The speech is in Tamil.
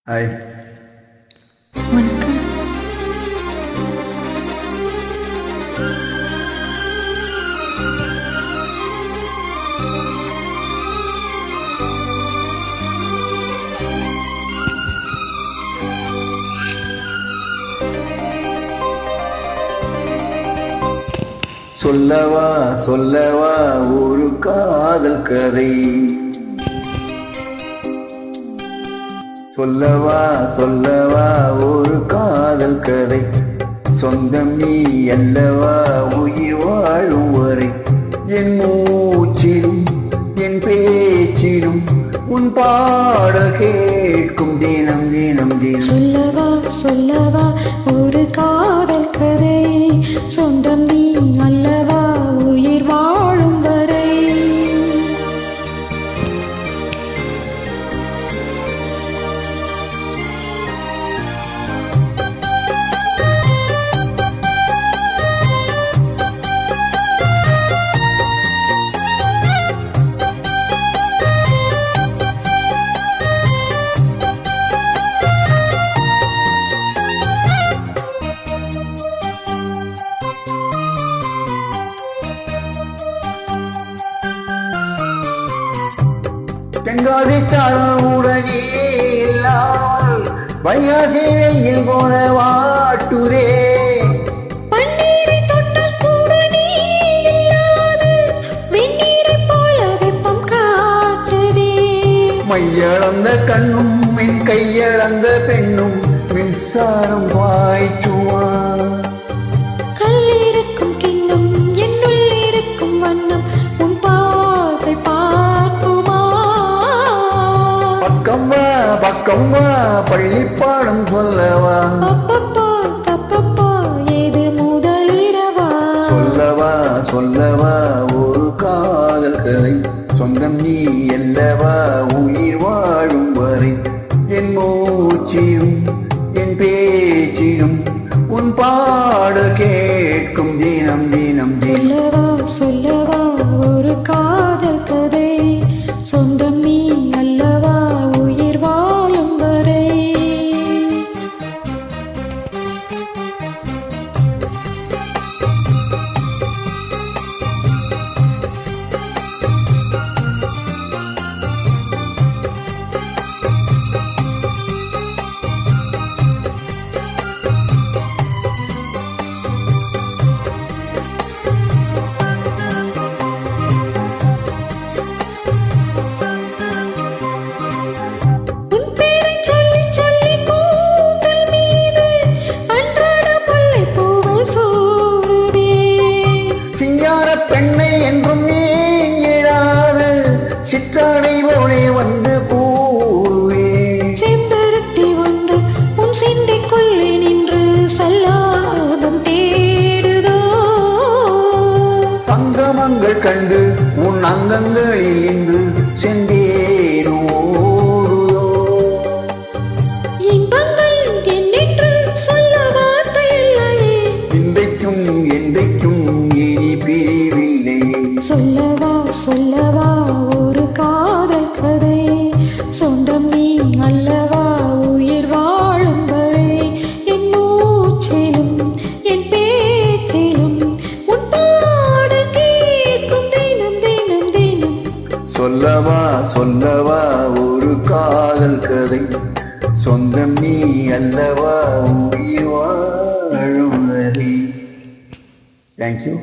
ஹாய். வணக்கம். சொல்லவா சொல்லவா ஒரு காதல் கதை, சொல்லவா சொல்லவா ஒரு காதல் கதை, சொந்தம் நீ அல்லவா உயிர் வாழும் வரை, என் மூச்சிலும் என் பேச்சிலும் உன் பாடல் கேட்கும் தினம் தினம் தினம். சொல்லவா சொல்லவா ஒரு காதல் கதை, சொந்தம் நீ அல்லவா உயிர் வாழும் வரை. தென்காசி சாவுடனே இல்லாமல் வைகாசி வெயில் போல வாட்டுதே, பன்னீரை தொட்டால் கூட நீ இல்லாது வெந்நீரை போல வெப்பம் காற்றுதே. மையளந்த கண்ணும் என் கையளந்த பெண்ணும் மின்சாரம் பாய்ச்சுவான். கல்லிருக்கும் கிண்ணம் என்னுள் இருக்கும் வண்ணம் உன் பார்வை பார்க்குமா. பக்கம்மா பக்கம்மா பள்ளிப்பாடம் சொல்லவா, அப்பப்பா தப்பப்பா ஏது முதலிரவா. சொல்லவா சொல்லவா ஒரு காதல் கதை, சொந்தம் நீ அல்லவா உயிர் வாழும் வரை, என் மூச்சிலும் என் பேச்சிலும் உன் பாடல் கேட்கும் தினம் தினம் தினம். சொல்லவா சொல்லவா ஒரு காதல் கதை, சொந்தம் நீ அல்லவா உயிர் வாழும் வரை. பெண்ணை என்றும் நீங்கிறாது சிற்றாடை போலே வந்து பூவே, செம்பருத்தி ஒன்று உன் சிந்தைக்குள்ளே நின்று சல்லாபம் தேடுதோ. சங்கமங்கள் கண்டு உன் அங்கங்களில் இன்று செந்தேனோடுதோ. இன்பங்கள் என்னென்று சொல்ல வார்த்தையில்லையே, இன்றைக்கும் என்றைக்கும் இனி பிரிவில்லை. சொல்லவா சொல்லவா ஒரு காதல் கதை, சொந்தம் நீ அல்லவா உயிர் வாழும் வரை, என் மூச்சிலும் என் பேச்சிலும் உன் பாடல் கேட்கும் தினம் தினம் தினம். சொல்லவா சொல்லவா ஒரு காதல் கதை, சொந்தம் நீ அல்லவா உயிர் வாழும் வரை. தேங்க்யூ.